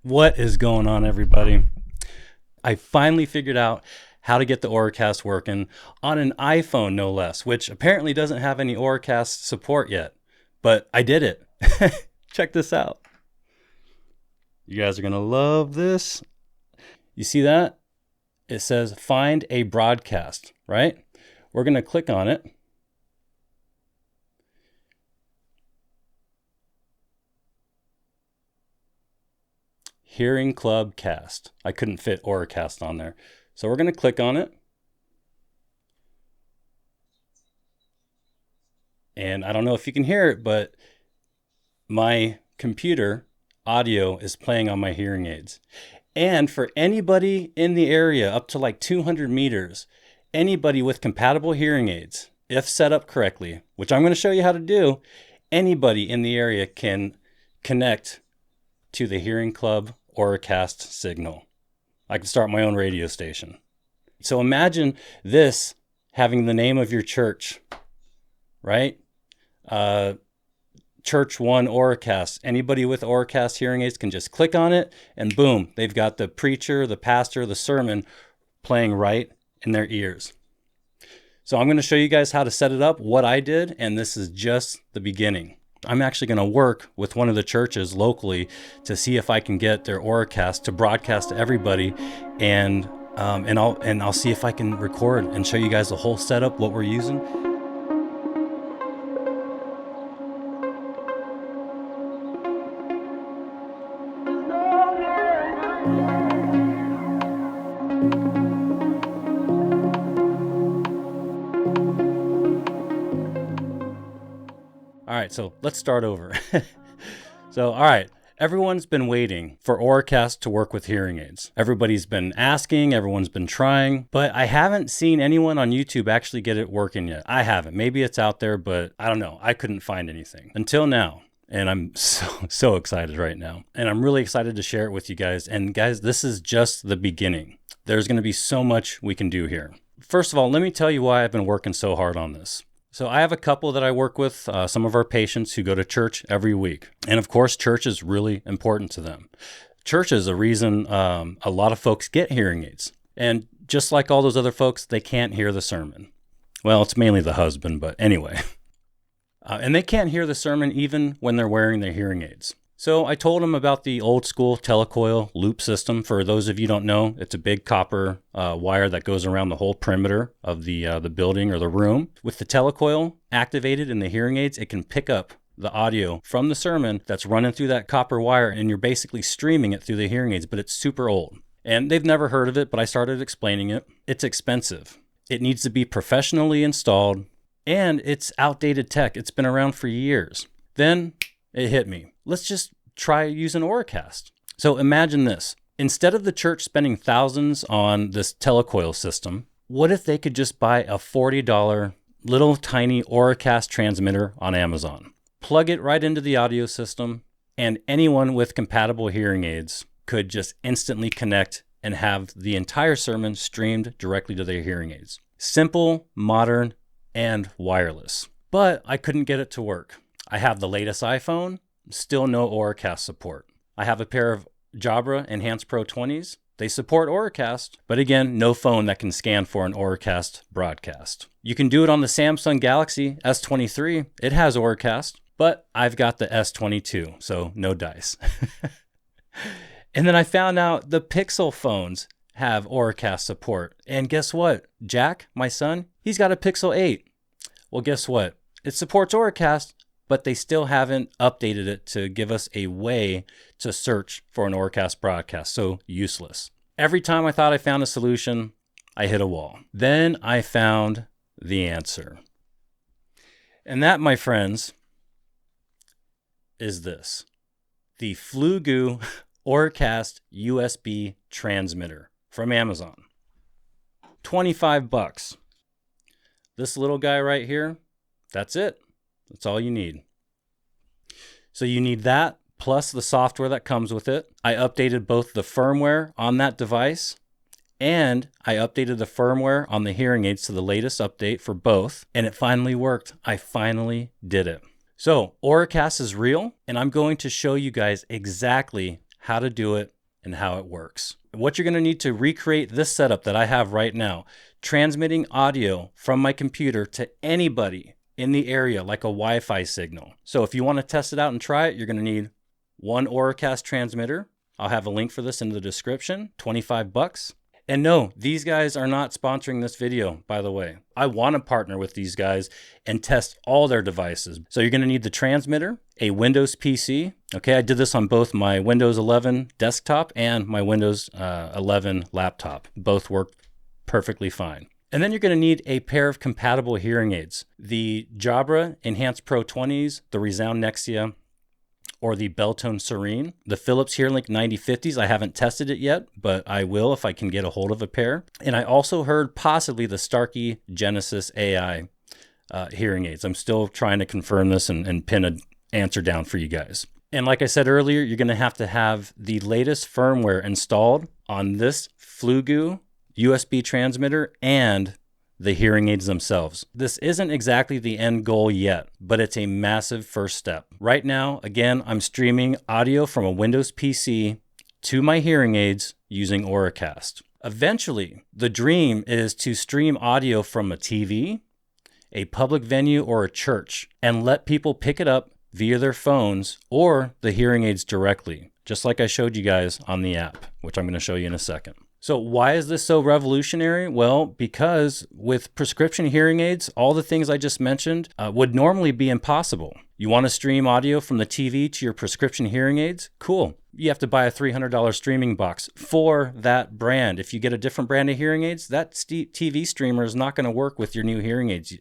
What is going on, everybody? I finally figured out how to get the Auracast working on an iPhone, no less, which apparently doesn't have any Auracast support yet, but I did it. Check this out. You guys are going to love this. You see that? It says find a broadcast, right? We're going to click on it. Hearing Club Cast. I couldn't fit Auracast on there. So we're going to click on it. And I don't know if you can hear it, but my computer audio is playing on my hearing aids. And for anybody in the area up to like 200 meters, anybody with compatible hearing aids, if set up correctly, which I'm going to show you how to do, anybody in the area can connect to the Hearing Club Auracast signal. I can start my own radio station. So imagine this having the name of your church, right? Church One Auracast. Anybody with Auracast hearing aids can just click on it and boom, they've got the preacher, the pastor, the sermon playing right in their ears. So I'm going to show you guys how to set it up, what I did, and this is just the beginning. I'm actually going to work with one of the churches locally to see if I can get their Auracast to broadcast to everybody, and I'll see if I can record and show you guys the whole setup, what we're using. All right, so let's start over. All right, everyone's been waiting for Auracast to work with hearing aids. Everybody's been asking, everyone's been trying, but I haven't seen anyone on YouTube actually get it working yet. I haven't. Maybe it's out there, but I don't know. I couldn't find anything until now. And I'm so excited right now. And I'm really excited to share it with you guys. And guys, this is just the beginning. There's going to be so much we can do here. First of all, let me tell you why I've been working so hard on this. So I have a couple that I work with, some of our patients who go to church every week. And of course, church is really important to them. Church is a reason a lot of folks get hearing aids. And just like all those other folks, they can't hear the sermon. Well, it's mainly the husband, but anyway. And they can't hear the sermon even when they're wearing their hearing aids. So I told them about the old school telecoil loop system. For those of you who don't know, it's a big copper wire that goes around the whole perimeter of the building or the room. With the telecoil activated in the hearing aids, it can pick up the audio from the sermon that's running through that copper wire, and you're basically streaming it through the hearing aids, but it's super old. And they've never heard of it, but I started explaining it. It's expensive. It needs to be professionally installed, and it's outdated tech. It's been around for years. Then it hit me. Let's just try using Auracast. So imagine this. Instead of the church spending thousands on this telecoil system, what if they could just buy a $40 little tiny Auracast transmitter on Amazon? Plug it right into the audio system, and anyone with compatible hearing aids could just instantly connect and have the entire sermon streamed directly to their hearing aids. Simple, modern, and wireless. But I couldn't get it to work. I have the latest iPhone, still no Auracast support. I have a pair of Jabra Enhance Pro 20s. They support Auracast, but again, no phone that can scan for an Auracast broadcast. You can do it on the Samsung Galaxy S23. It has Auracast, but I've got the S22, so no dice. And then I found out the Pixel phones have Auracast support. And guess what? Jack, my son, he's got a Pixel 8. Well, guess what? It supports Auracast, but they still haven't updated it to give us a way to search for an Auracast broadcast. So useless. Every time I thought I found a solution, I hit a wall. Then I found the answer. And that, my friends, is this. The Floogoo Auracast USB transmitter from Amazon. $25. This little guy right here, that's it. That's all you need. So you need that plus the software that comes with it. I updated both the firmware on that device and I updated the firmware on the hearing aids to the latest update for both, and it finally worked. I finally did it. So Auracast is real, and I'm going to show you guys exactly how to do it and how it works. What you're going to need to recreate this setup that I have right now, transmitting audio from my computer to anybody in the area like a Wi-Fi signal. So if you want to test it out and try it, you're going to need one Auracast transmitter. I'll have a link for this in the description, 25 bucks. And no, these guys are not sponsoring this video, by the way. I want to partner with these guys and test all their devices. So you're going to need the transmitter, a Windows PC. Okay, I did this on both my Windows 11 desktop and my Windows 11 laptop. Both work perfectly fine. And then you're going to need a pair of compatible hearing aids. The Jabra Enhance Pro 20s, the Resound Nexia, or the Beltone Serene. The Philips HearLink 9050s, I haven't tested it yet, but I will if I can get a hold of a pair. And I also heard possibly the Starkey Genesis AI hearing aids. I'm still trying to confirm this and pin an answer down for you guys. And like I said earlier, you're going to have the latest firmware installed on this Floogoo USB transmitter and the hearing aids themselves. This isn't exactly the end goal yet, but it's a massive first step. Right now, again, I'm streaming audio from a Windows PC to my hearing aids using Auracast. Eventually, the dream is to stream audio from a TV, a public venue, or a church, and let people pick it up via their phones or the hearing aids directly, just like I showed you guys on the app, which I'm going to show you in a second. So why is this so revolutionary? Well, because with prescription hearing aids, all the things I just mentioned would normally be impossible. You want to stream audio from the TV to your prescription hearing aids? Cool. You have to buy a $300 streaming box for that brand. If you get a different brand of hearing aids, that TV streamer is not going to work with your new hearing aids.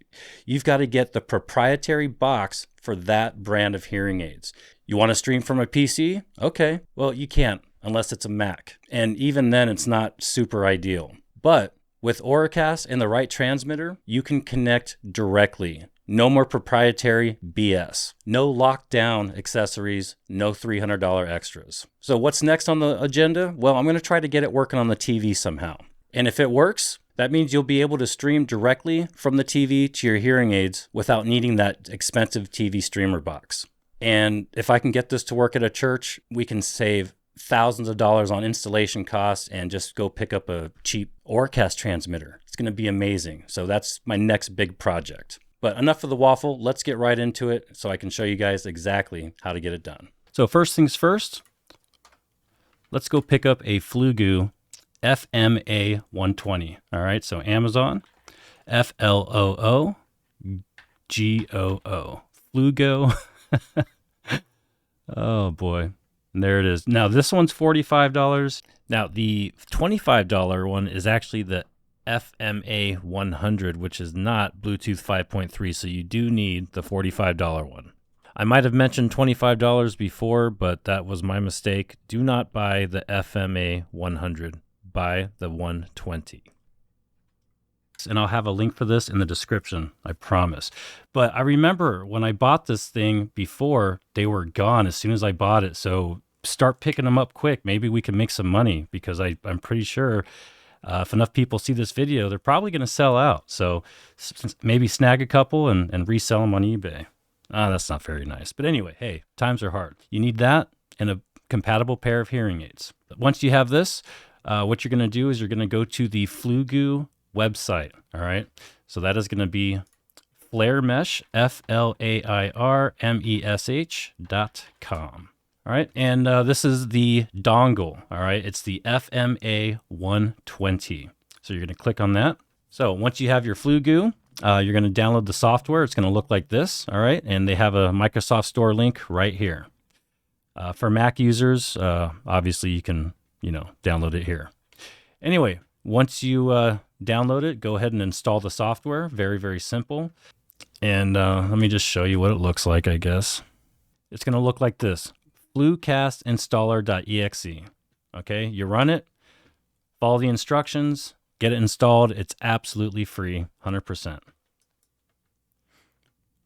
You've got to get the proprietary box for that brand of hearing aids. You want to stream from a PC? Okay. Well, you can't unless it's a Mac. And even then, it's not super ideal. But with Auracast and the right transmitter, you can connect directly. No more proprietary BS. No lockdown accessories, no $300 extras. So what's next on the agenda? Well, I'm going to try to get it working on the TV somehow. And if it works, that means you'll be able to stream directly from the TV to your hearing aids without needing that expensive TV streamer box. And if I can get this to work at a church, we can save thousands of dollars on installation costs and just go pick up a cheap Auracast transmitter. It's going to be amazing. So that's my next big project. But enough of the waffle. Let's get right into it so I can show you guys exactly how to get it done. So first things first, let's go pick up a Floogoo FMA 120. All right, so Amazon, Floogoo, Floogoo. Oh boy. And there it is. Now this one's $45. Now the $25 one is actually the FMA 100, which is not Bluetooth 5.3, so you do need the $45 one. I might have mentioned $25 before, but that was my mistake. Do not buy the FMA 100. Buy the 120. And I'll have a link for this in the description, I promise. But I remember when I bought this thing before, they were gone as soon as I bought it. So start picking them up quick. Maybe we can make some money, because I'm pretty sure if enough people see this video, they're probably going to sell out. So maybe snag a couple and resell them on eBay. That's not very nice. But anyway, hey, times are hard. You need that and a compatible pair of hearing aids. Once you have this, what you're going to do is you're going to go to the Floogoo website. All right. So that is going to be FlairMesh, FlairMesh.com. All right. And this is the dongle. All right. It's the FMA 120. So you're going to click on that. So once you have your Floogoo, you're going to download the software. It's going to look like this. All right. And they have a Microsoft Store link right here. For Mac users, obviously you can, download it here. Anyway, once you download it, go ahead and install the software. Very, very simple. And let me just show you what it looks like, I guess. It's going to look like this. FlucastInstaller.exe. Okay, you run it, follow the instructions, get it installed. It's absolutely free, 100%. All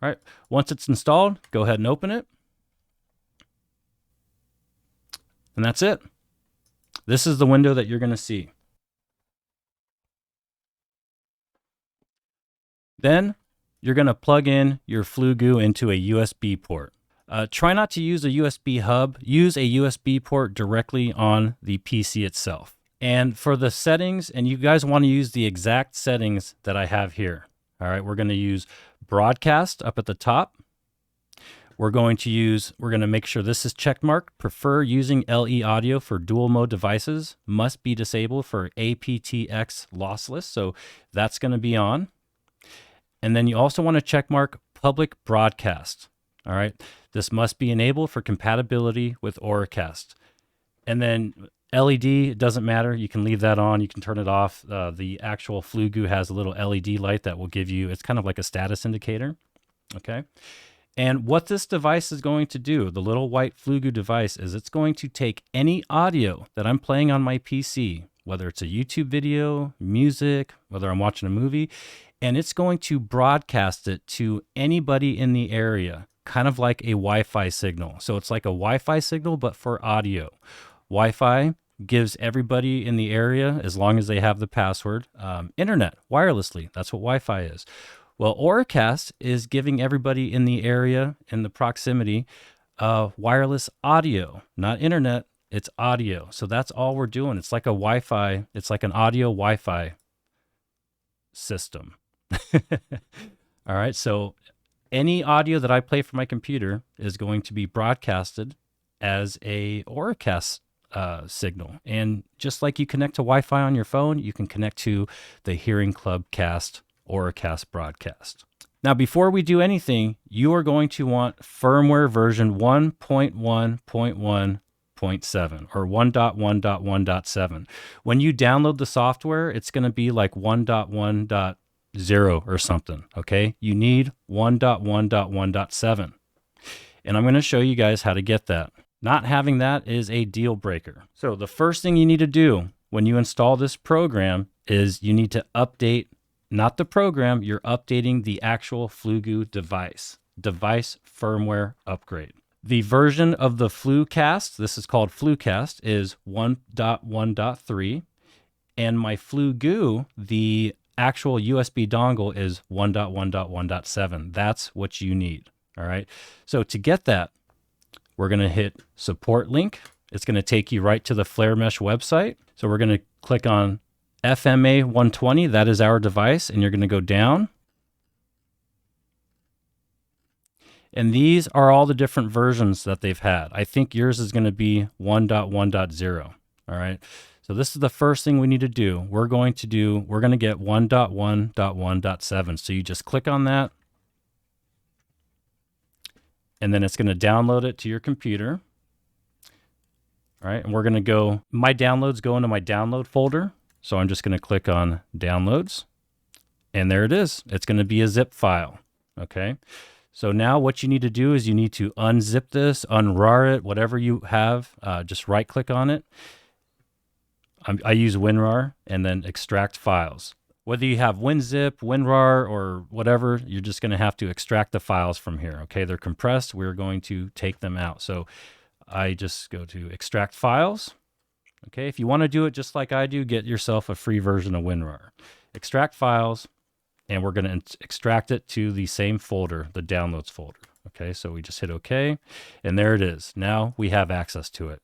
right, once it's installed, go ahead and open it. And that's it. This is the window that you're going to see. Then you're going to plug in your Floogoo into a USB port. Try not to use a USB hub. Use a USB port directly on the PC itself. And for the settings, and you guys want to use the exact settings that I have here. All right, we're going to use broadcast up at the top. We're going to make sure this is check marked. Prefer using LE audio for dual mode devices. Must be disabled for aptX lossless. So that's going to be on. And then you also want to check mark public broadcast. All right. This must be enabled for compatibility with Auracast. And then LED, it doesn't matter. You can leave that on. You can turn it off. The actual Floogoo has a little LED light that will give you, it's kind of like a status indicator. Okay. And what this device is going to do, the little white Floogoo device, is it's going to take any audio that I'm playing on my PC, whether it's a YouTube video, music, whether I'm watching a movie, and it's going to broadcast it to anybody in the area, kind of like a Wi-Fi signal. So it's like a Wi-Fi signal, but for audio. Wi-Fi gives everybody in the area, as long as they have the password, internet wirelessly. That's what Wi-Fi is. Well, Auracast is giving everybody in the area, in the proximity, wireless audio, not internet, it's audio. So that's all we're doing. It's like a Wi-Fi, it's like an audio Wi-Fi system. All right, so any audio that I play from my computer is going to be broadcasted as a Auracast signal. And just like you connect to Wi-Fi on your phone, you can connect to the Hearing Club Cast Auracast broadcast. Now, before we do anything, you are going to want firmware version 1.1.1.7 or 1.1.1.7. When you download the software, it's going to be like 1.1.0 or something, okay? You need 1.1.1.7. And I'm going to show you guys how to get that. Not having that is a deal breaker. So the first thing you need to do when you install this program is you need to update, not the program, you're updating the actual Floogoo device firmware upgrade. The version of the Floocast, this is called Floocast, is 1.1.3, and my Floogoo, the actual USB dongle, is 1.1.1.7. That's what you need, all right? So to get that, we're gonna hit support link. It's gonna take you right to the Flare Mesh website. So we're gonna click on FMA 120, that is our device, and you're going to go down. And these are all the different versions that they've had. I think yours is going to be 1.1.0. All right. So this is the first thing we need to do. We're going to get 1.1.1.7. So you just click on that, and then it's going to download it to your computer. All right. And we're going to go, my downloads go into my download folder. So I'm just going to click on downloads, and there it is. It's going to be a zip file. Okay. So now what you need to do is you need to unzip this, unrar it, whatever you have, just right click on it. I use WinRAR, and then extract files. Whether you have WinZip, WinRAR, or whatever, you're just going to have to extract the files from here. Okay. They're compressed. We're going to take them out. So I just go to extract files. Okay, if you want to do it just like I do, get yourself a free version of WinRAR. Extract files, and we're going to extract it to the same folder, the downloads folder. Okay, so we just hit OK, and there it is. Now we have access to it.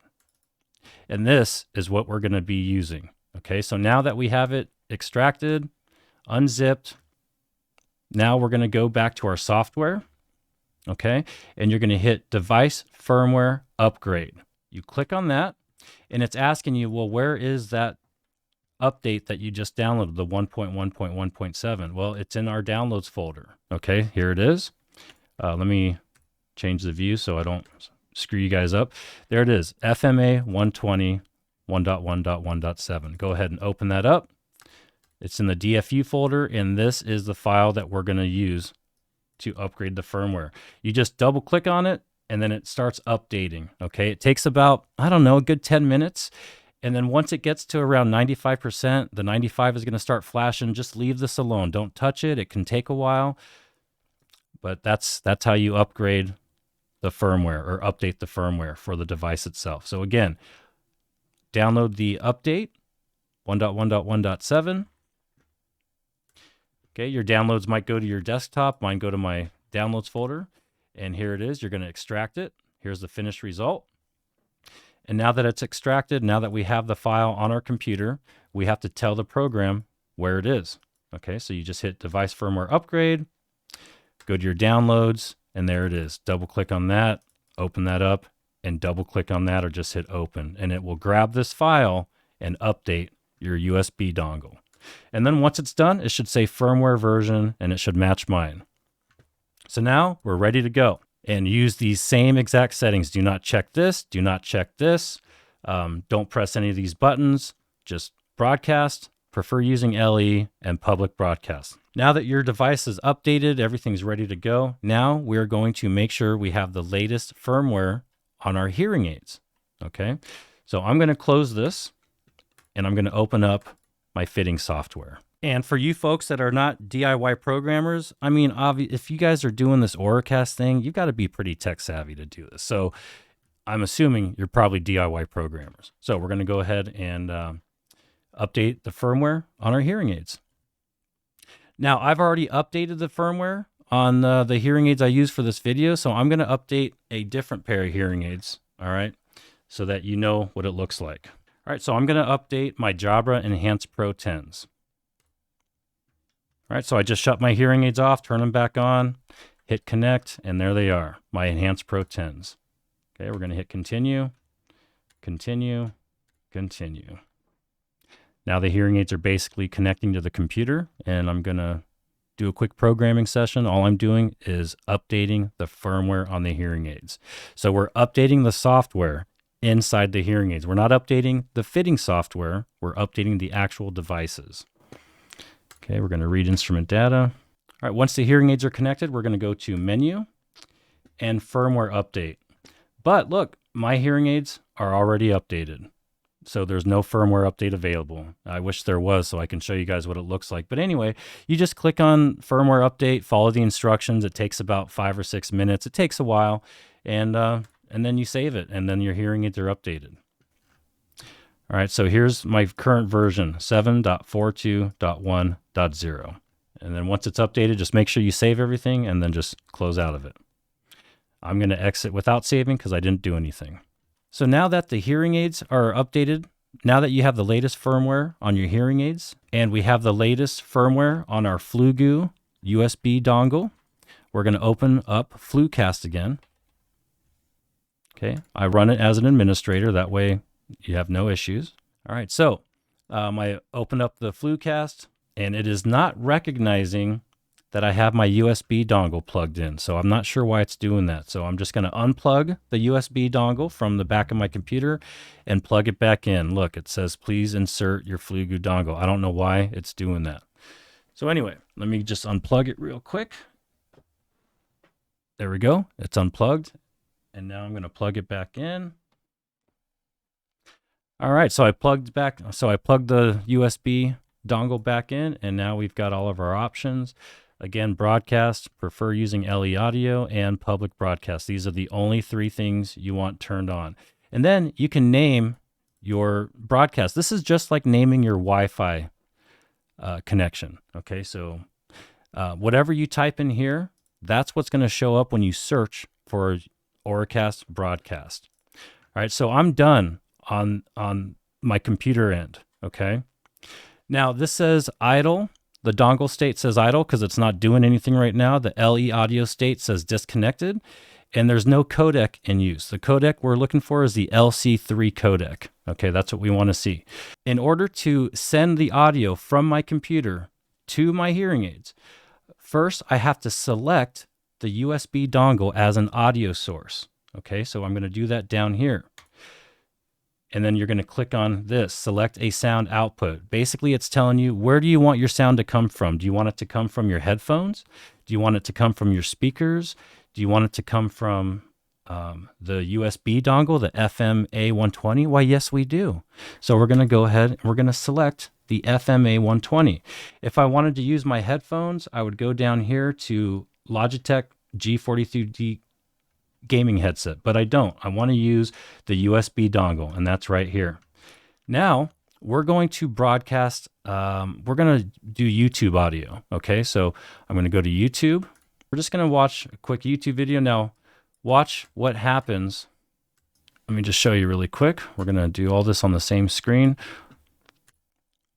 And this is what we're going to be using. Okay, so now that we have it extracted, unzipped, now we're going to go back to our software. Okay, and you're going to hit Device Firmware Upgrade. You click on that. And it's asking you, well, where is that update that you just downloaded, the 1.1.1.7? Well, it's in our downloads folder. Okay, here it is. Let me change the view so I don't screw you guys up. There it is, FMA 120 1.1.1.7. Go ahead and open that up. It's in the DFU folder, and this is the file that we're going to use to upgrade the firmware. You just double click on it, and then it starts updating. Okay, it takes about, I don't know, a good 10 minutes. And then once it gets to around 95%, the 95 is going to start flashing. Just leave this alone. Don't touch it. It can take a while, but that's how you upgrade the firmware or update the firmware for the device itself. So again, download the update 1.1.1.7. Okay, your downloads might go to your desktop. Mine go to my downloads folder. And here it is. You're going to extract it. Here's the finished result. And now that it's extracted, now that we have the file on our computer, we have to tell the program where it is. Okay, so you just hit device firmware upgrade, go to your downloads, and there it is. Double click on that, open that up, and double click on that or just hit open. And it will grab this file and update your USB dongle. And then once it's done, it should say firmware version and it should match mine. So now we're ready to go and use these same exact settings. Do not check this, do not check this. Don't press any of these buttons, just broadcast. Prefer using LE and public broadcast. Now that your device is updated, everything's ready to go. Now we're going to make sure we have the latest firmware on our hearing aids. Okay, so I'm going to close this and I'm going to open up my fitting software. And for you folks that are not DIY programmers, I mean, if you guys are doing this Auracast thing, you've got to be pretty tech savvy to do this. So I'm assuming you're probably DIY programmers. So we're going to go ahead and update the firmware on our hearing aids. Now, I've already updated the firmware on the hearing aids I use for this video, so I'm going to update a different pair of hearing aids, all right, so that you know what it looks like. All right, so I'm going to update my Jabra Enhance Pro 10s. All right, so I just shut my hearing aids off, turn them back on, hit connect, and there they are, my Enhance Pro 10s. Okay, we're going to hit continue, continue, continue. Now the hearing aids are basically connecting to the computer, and I'm going to do a quick programming session. All I'm doing is updating the firmware on the hearing aids. So we're updating the software inside the hearing aids. We're not updating the fitting software. We're updating the actual devices. Okay, we're going to read instrument data. All right, once the hearing aids are connected, we're going to go to menu and firmware update. But look, my hearing aids are already updated. So there's no firmware update available. I wish there was so I can show you guys what it looks like. But anyway, you just click on firmware update, follow the instructions. It takes about 5 or 6 minutes. It takes a while. And then you save it, and then your hearing aids are updated. All right, so here's my current version, 7.42.1.0. And then once it's updated, just make sure you save everything and then just close out of it. I'm going to exit without saving because I didn't do anything. So now that the hearing aids are updated, now that you have the latest firmware on your hearing aids, and we have the latest firmware on our Floogoo USB dongle, we're going to open up Floogcast again. Okay, I run it as an administrator. That way you have no issues. All right, so I open up the Floogcast, and it is not recognizing that I have my USB dongle plugged in. So I'm not sure why it's doing that. So I'm just going to unplug the USB dongle from the back of my computer and plug it back in. Look, it says, please insert your Floogoo dongle. I don't know why it's doing that. So anyway, let me just unplug it real quick. There we go. It's unplugged. And now I'm going to plug it back in. All right, so I plugged the USB dongle back in, and now we've got all of our options. Again, broadcast, prefer using LE audio, and public broadcast. These are the only 3 things you want turned on. And then you can name your broadcast. This is just like naming your Wi-Fi connection. Okay, so whatever you type in here, that's what's going to show up when you search for Auracast broadcast. All right, so I'm done on my computer end. Okay, now this says idle. The dongle state says idle because it's not doing anything right now. The LE audio state says disconnected, and there's no codec in use. The codec we're looking for is the LC3 codec. Okay, that's what we want to see. In order to send the audio from my computer to my hearing aids, first I have to select the USB dongle as an audio source. Okay, so I'm going to do that down here. And then you're going to click on this, select a sound output. Basically, it's telling you, where do you want your sound to come from? Do you want it to come from your headphones? Do you want it to come from your speakers? Do you want it to come from the USB dongle, the FMA120? Why, yes, we do. So we're going to go ahead and we're going to select the FMA120. If I wanted to use my headphones, I would go down here to Logitech G43D gaming headset, but I don't. I want to use the USB dongle, and that's right here. Now we're going to broadcast. We're going to do YouTube audio. Okay, so I'm going to go to YouTube, We're just going to watch a quick YouTube video. Now, watch what happens. Let me just show you really quick. We're going to do all this on the same screen.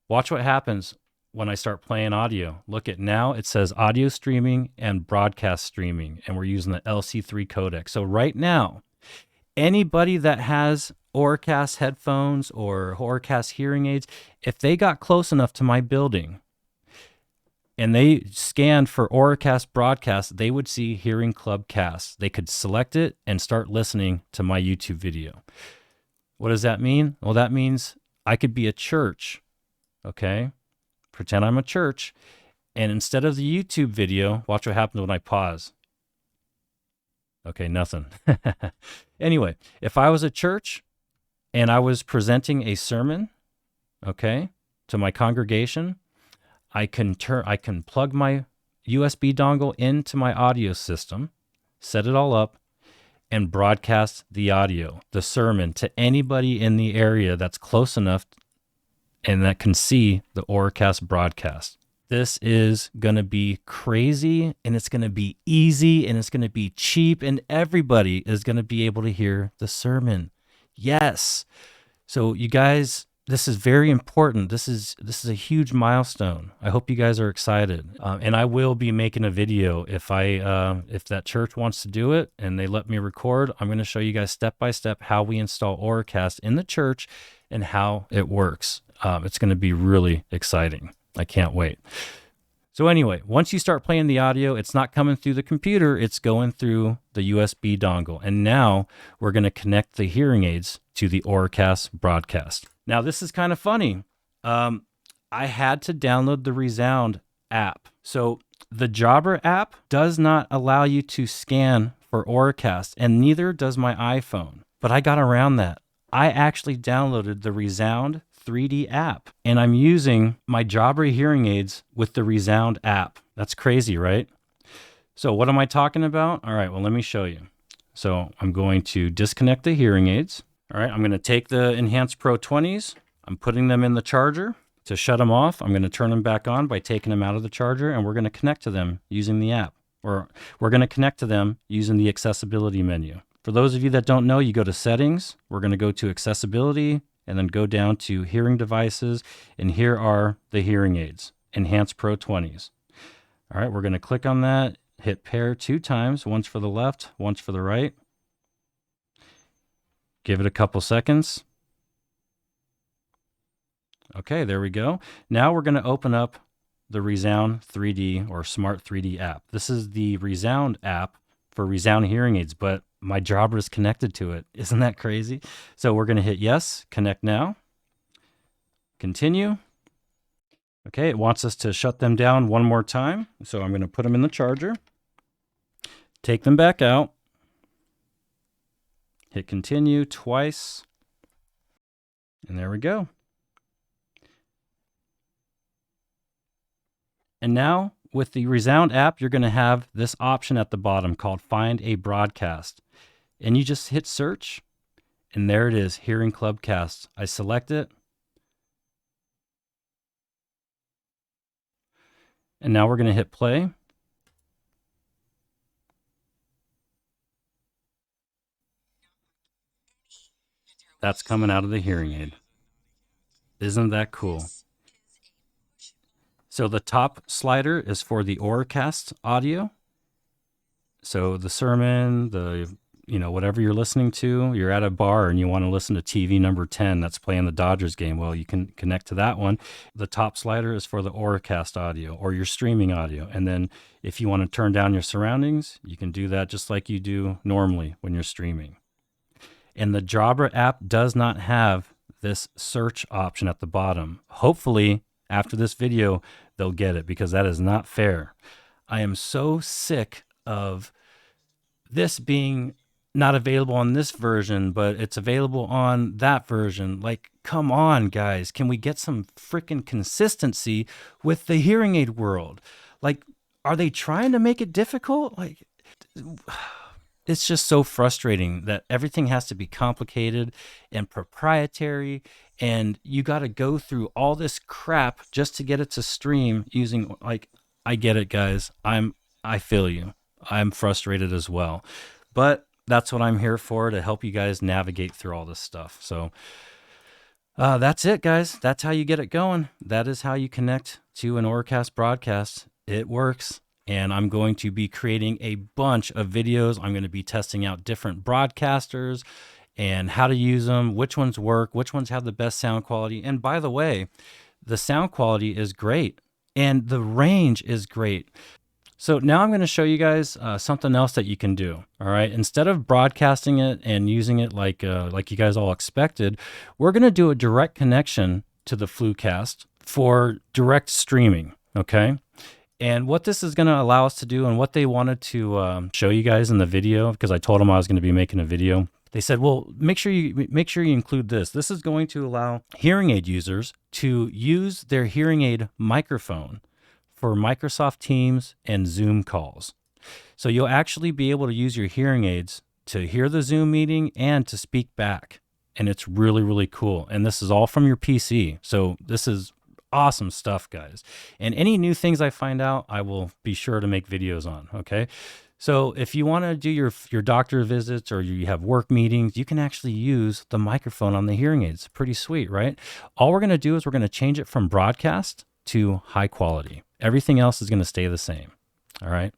Watch what happens when I start playing audio. Look at now, it says audio streaming and broadcast streaming, and we're using the LC3 codec. So right now, anybody that has Auracast headphones or Auracast hearing aids, if they got close enough to my building and they scanned for Auracast broadcast, they would see Hearing Club Cast. They could select it and start listening to my YouTube video. What does that mean? Well, that means I could be a church, okay? Pretend I'm a church, and instead of the YouTube video, watch what happens when I pause. Okay, nothing. Anyway, if I was a church and I was presenting a sermon, okay, to my congregation, I can plug my USB dongle into my audio system, set it all up, and broadcast the audio, the sermon, to anybody in the area that's close enough and that can see the Auracast broadcast. This is going to be crazy, and it's going to be easy, and it's going to be cheap, and everybody is going to be able to hear the sermon. Yes. So you guys, this is very important. This is a huge milestone. I hope you guys are excited. And I will be making a video if that church wants to do it and they let me record. I'm going to show you guys step by step how we install Auracast in the church and how it works. It's going to be really exciting. I can't wait. So anyway, once you start playing the audio, it's not coming through the computer, it's going through the USB dongle. And now we're going to connect the hearing aids to the Auracast broadcast. Now this is kind of funny. I had to download the Resound app. So the Jabra app does not allow you to scan for Auracast, and neither does my iPhone. But I got around that. I actually downloaded the Resound 3D app, and I'm using my Jabra hearing aids with the Resound app. That's crazy, right? So what am I talking about? All right, well, let me show you. So I'm going to disconnect the hearing aids. All right, I'm going to take the Enhance Pro 20s. I'm putting them in the charger. To shut them off, I'm going to turn them back on by taking them out of the charger, and we're going to connect to them using the app, or we're going to connect to them using the accessibility menu. For those of you that don't know, you go to settings. We're going to go to accessibility, and then go down to hearing devices, and here are the hearing aids, Enhance Pro 20s. All right, we're going to click on that, hit pair 2 times, once for the left, once for the right. Give it a couple seconds. Okay, there we go. Now we're going to open up the Resound 3D or Smart 3D app. This is the Resound app for Resound hearing aids, but my Jabra is connected to it. Isn't that crazy? So we're going to hit yes, connect now, continue. Okay, it wants us to shut them down one more time. So I'm going to put them in the charger, take them back out, hit continue twice, and there we go. And now with the Resound app, you're going to have this option at the bottom called Find a Broadcast. And you just hit search, and there it is, Hearing Club Cast. I select it. And now we're going to hit play. That's coming out of the hearing aid. Isn't that cool? So the top slider is for the Auracast audio. So the sermon, whatever you're listening to, you're at a bar and you want to listen to TV number 10 that's playing the Dodgers game. Well, you can connect to that one. The top slider is for the Auracast audio or your streaming audio. And then if you want to turn down your surroundings, you can do that just like you do normally when you're streaming. And the Jabra app does not have this search option at the bottom. Hopefully, after this video, they'll get it, because that is not fair. I am so sick of this being not available on this version, but it's available on that version. Like, come on, guys. Can we get some freaking consistency with the hearing aid world? Like, are they trying to make it difficult? Like, it's just so frustrating that everything has to be complicated and proprietary, and you got to go through all this crap just to get it to stream using, like, I get it, guys. I feel you. I'm frustrated as well. But that's what I'm here for, to help you guys navigate through all this stuff. So that's it, guys. That's how you get it going. That is how you connect to an Auracast broadcast. It works. And I'm going to be creating a bunch of videos. I'm going to be testing out different broadcasters and how to use them, which ones work, which ones have the best sound quality. And by the way, the sound quality is great and the range is great. So now I'm going to show you guys something else that you can do. All right, instead of broadcasting it and using it like you guys all expected, we're going to do a direct connection to the Floogcast for direct streaming. Okay, and what this is going to allow us to do, and what they wanted to show you guys in the video, because I told them I was going to be making a video. They said, well, make sure you include this. This is going to allow hearing aid users to use their hearing aid microphone for Microsoft Teams and Zoom calls. So you'll actually be able to use your hearing aids to hear the Zoom meeting and to speak back. And it's really, really cool. And this is all from your PC. So this is awesome stuff, guys. And any new things I find out, I will be sure to make videos on, okay? So if you want to do your doctor visits or you have work meetings, you can actually use the microphone on the hearing aids. Pretty sweet, right? All we're going to do is we're going to change it from broadcast to high quality. Everything else is going to stay the same. All right.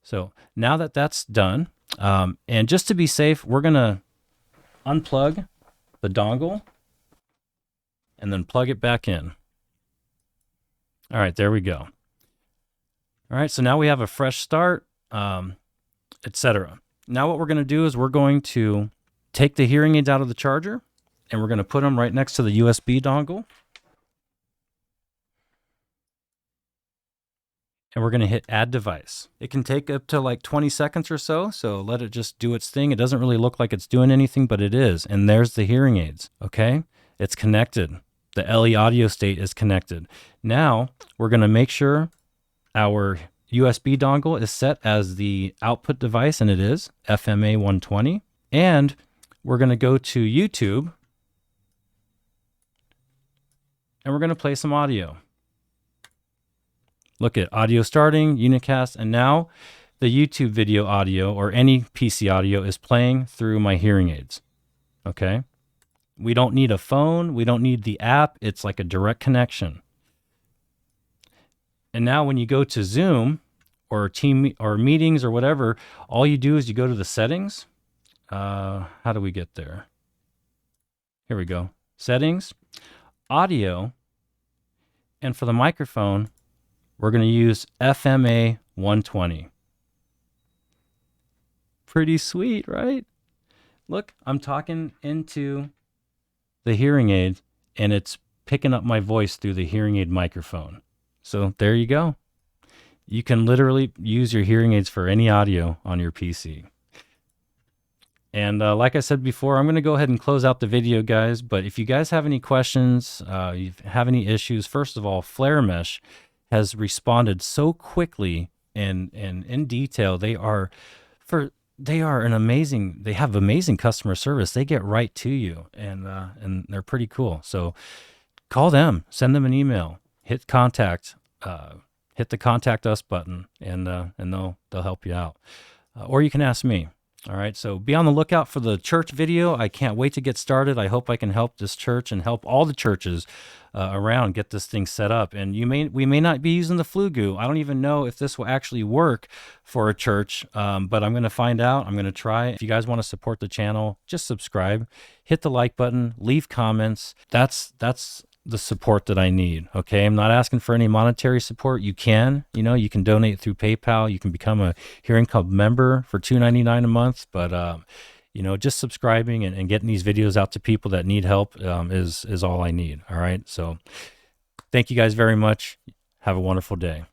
So now that that's done, and just to be safe, we're going to unplug the dongle and then plug it back in. All right, there we go. All right, so now we have a fresh start, etc. Now what we're going to do is we're going to take the hearing aids out of the charger and we're going to put them right next to the USB dongle. And we're going to hit add device. It can take up to like 20 seconds or so, so let it just do its thing. It doesn't really look like it's doing anything, but it is. And there's the hearing aids, okay? It's connected. The LE audio state is connected. Now, we're going to make sure our USB dongle is set as the output device, and it is FMA 120. And we're going to go to YouTube, and we're going to play some audio. Look at audio starting, unicast, and now the YouTube video audio or any PC audio is playing through my hearing aids, okay? We don't need a phone. We don't need the app. It's like a direct connection. And now when you go to Zoom or team or meetings or whatever, all you do is you go to the settings. How do we get there? Here we go. Settings, audio, and for the microphone, we're going to use FMA 120. Pretty sweet, right? Look, I'm talking into the hearing aid and it's picking up my voice through the hearing aid microphone. So there you go. You can literally use your hearing aids for any audio on your PC. And like I said before, I'm going to go ahead and close out the video, guys. But if you guys have any questions, you have any issues, first of all, Flare Mesh has responded so quickly and in detail. They have amazing customer service. They get right to you, and they're pretty cool. So call them, send them an email, hit contact, hit the contact us button, and they'll help you out. Or you can ask me. All right, so be on the lookout for the church video. I can't wait to get started. I hope I can help this church and help all the churches around get this thing set up. And we may not be using the Floogoo. I don't even know if this will actually work for a church, but I'm going to find out. I'm going to try. If you guys want to support the channel, just subscribe, hit the like button, leave comments. That's the support that I need. Okay, I'm not asking for any monetary support. You can donate through PayPal. You can become a Hearing Club member for $2.99 a month. But just subscribing and getting these videos out to people that need help is all I need. All right, so thank you guys very much. Have a wonderful day.